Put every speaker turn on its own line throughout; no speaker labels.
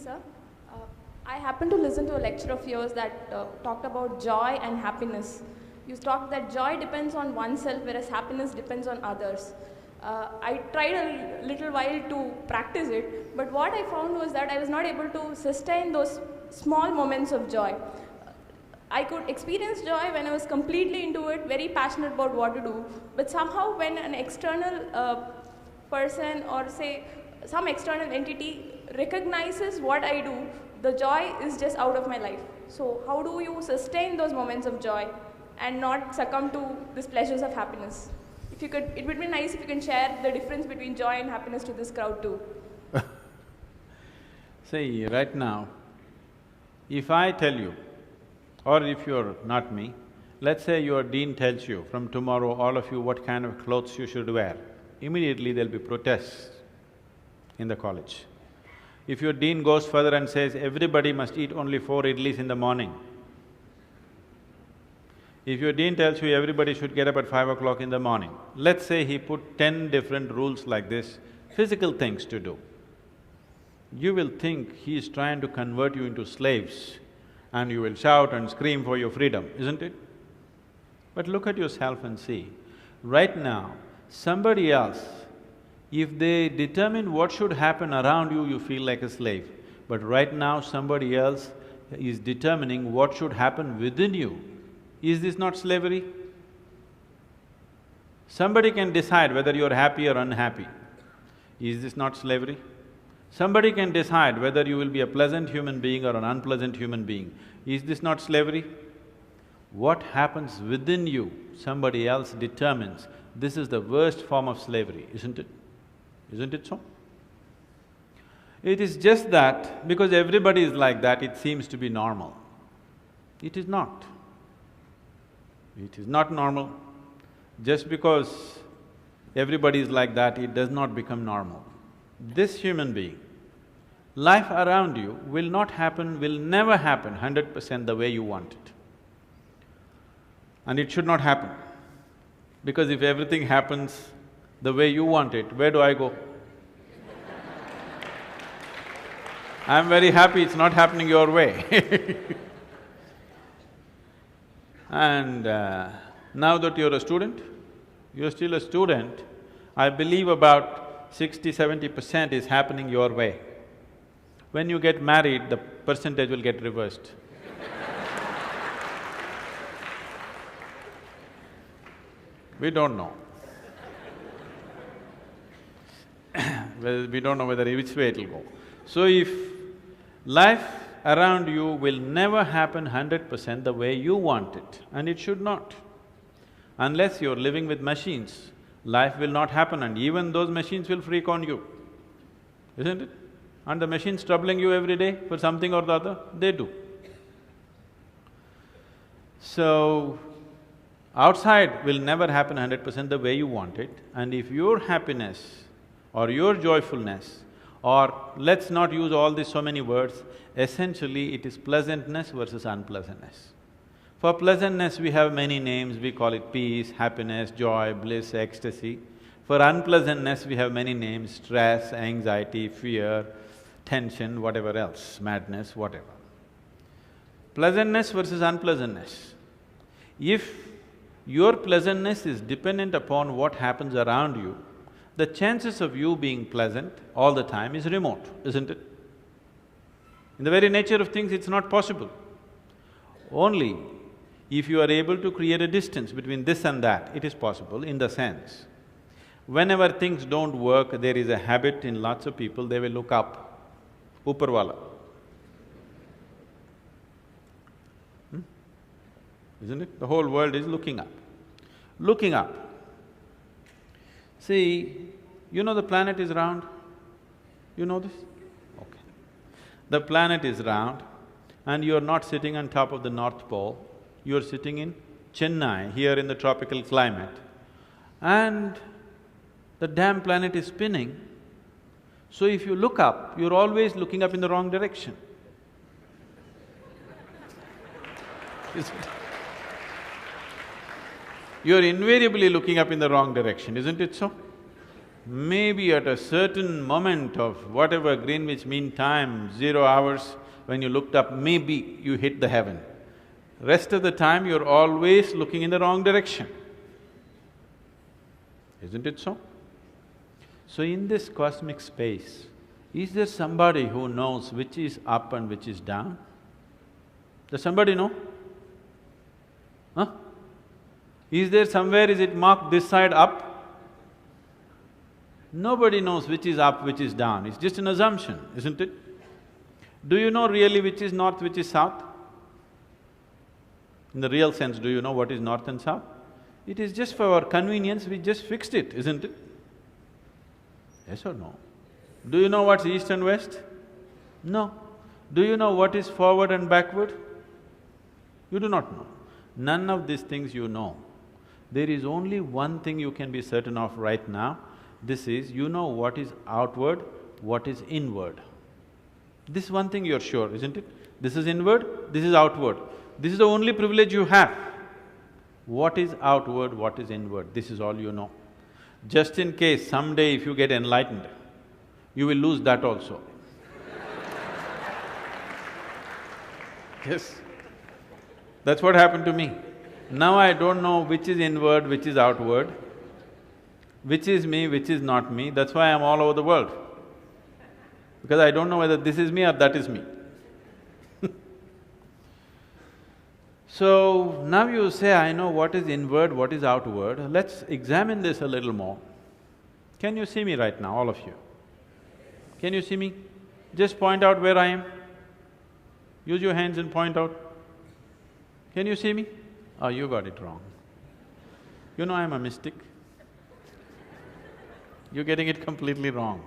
sir. Uh, I happened to listen to a lecture of yours that talked about joy and happiness. You talked that joy depends on oneself, whereas happiness depends on others. I tried a little while to practice it, but what I found was that I was not able to sustain those small moments of joy. I could experience joy when I was completely into it, very passionate about what to do, but somehow when an external person or say some external entity recognizes what I do, the joy is just out of my life. So how do you sustain those moments of joy and not succumb to these pleasures of happiness? If you could, it would be nice if you can share the difference between joy and happiness to this crowd too.
See, right now, if I tell you, or if you're not me, let's say your dean tells you, from tomorrow all of you what kind of clothes you should wear, immediately there'll be protests in the college. If your dean goes further and says, everybody must eat only 4 idlis in the morning, if your dean tells you everybody should get up at 5 o'clock in the morning, let's say he put 10 different rules like this, physical things to do, you will think he is trying to convert you into slaves and you will shout and scream for your freedom, isn't it? But look at yourself and see, right now, somebody else, if they determine what should happen around you, you feel like a slave. But right now, somebody else is determining what should happen within you. Is this not slavery? Somebody can decide whether you're happy or unhappy. Is this not slavery? Somebody can decide whether you will be a pleasant human being or an unpleasant human being. Is this not slavery? What happens within you, somebody else determines. This is the worst form of slavery, isn't it? Isn't it so? It is just that because everybody is like that, it seems to be normal. It is not. It is not normal. Just because everybody is like that, it does not become normal. This human being, life around you will not happen, will never happen 100% the way you want it. And it should not happen. Because if everything happens the way you want it, where do I go? I'm very happy it's not happening your way And now that you're a student, you're still a student, I believe about 60–70% is happening your way. When you get married, the percentage will get reversed. We don't know. Well, we don't know whether which way it'll go. So if life around you will never happen 100% the way you want it, and it should not. Unless you're living with machines, life will not happen and even those machines will freak on you, isn't it? And the machines troubling you every day for something or the other, they do. So, outside will never happen 100% the way you want it, and if your happiness or your joyfulness, or let's not use all these so many words, essentially it is pleasantness versus unpleasantness. For pleasantness we have many names, we call it peace, happiness, joy, bliss, ecstasy. For unpleasantness we have many names, stress, anxiety, fear, tension, whatever else, madness, whatever. Pleasantness versus unpleasantness. If your pleasantness is dependent upon what happens around you, the chances of you being pleasant all the time is remote, isn't it? In the very nature of things, it's not possible. Only if you are able to create a distance between this and that, it is possible in the sense, whenever things don't work, there is a habit in lots of people, they will look up, Upar Isn't it? The whole world is looking up. Looking up. See, you know the planet is round? You know this? Okay. The planet is round and you're not sitting on top of the North Pole, you're sitting in Chennai, here in the tropical climate, and the damn planet is spinning. So if you look up, you're always looking up in the wrong direction. Isn't it? You're invariably looking up in the wrong direction, isn't it so? maybe at a certain moment of whatever Greenwich Mean Time, 0 hours, when you looked up, maybe you hit the heaven. Rest of the time, you're always looking in the wrong direction. Isn't it so? So in this cosmic space, is there somebody who knows which is up and which is down? Does somebody know? Huh? Is there somewhere, is it marked this side up? Nobody knows which is up, which is down, it's just an assumption, isn't it? Do you know really which is north, which is south? In the real sense, do you know what is north and south? It is just for our convenience, we just fixed it, isn't it? Yes or no? Do you know what's east and west? No. Do you know what is forward and backward? You do not know. None of these things you know. There is only one thing you can be certain of right now. This is, you know what is outward, what is inward. This one thing you're sure, isn't it? This is inward, this is outward. This is the only privilege you have. What is outward, what is inward, this is all you know. Just in case someday if you get enlightened, you will lose that also. Yes, that's what happened to me. Now I don't know which is inward, which is outward, which is me, which is not me, that's why I'm all over the world. Because I don't know whether this is me or that is me. So, now you say, I know what is inward, what is outward, let's examine this a little more. Can you see me right now, all of you? Can you see me? Just point out where I am. Use your hands and point out. Can you see me? Oh, you got it wrong. You know I'm a mystic. You're getting it completely wrong.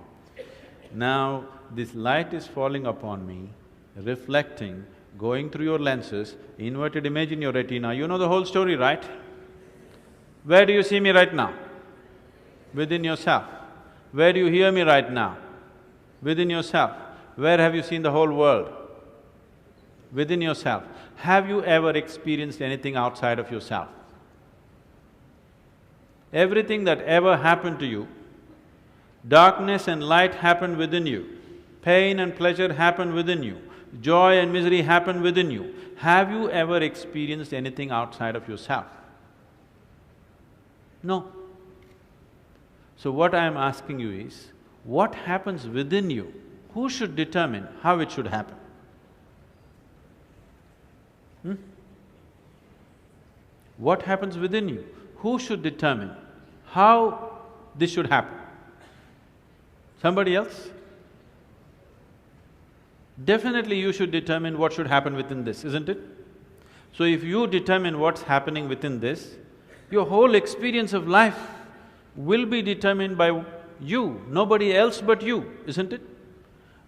Now, this light is falling upon me, reflecting, going through your lenses, inverted image in your retina, you know the whole story, right? Where do you see me right now? Within yourself. Where do you hear me right now? Within yourself. Where have you seen the whole world? Within yourself. Have you ever experienced anything outside of yourself? Everything that ever happened to you, darkness and light happened within you, pain and pleasure happened within you, joy and misery happen within you. Have you ever experienced anything outside of yourself? No. So what I am asking you is, what happens within you? Who should determine how it should happen? What happens within you? Who should determine how this should happen? Somebody else? Definitely you should determine what should happen within this, isn't it? So if you determine what's happening within this, your whole experience of life will be determined by you, nobody else but you, isn't it?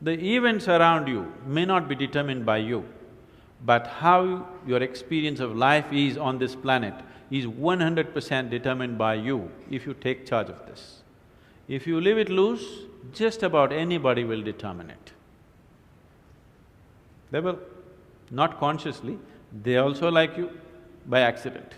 The events around you may not be determined by you, but how your experience of life is on this planet is 100% determined by you if you take charge of this. If you leave it loose, just about anybody will determine it. They will, not consciously, they also like you by accident.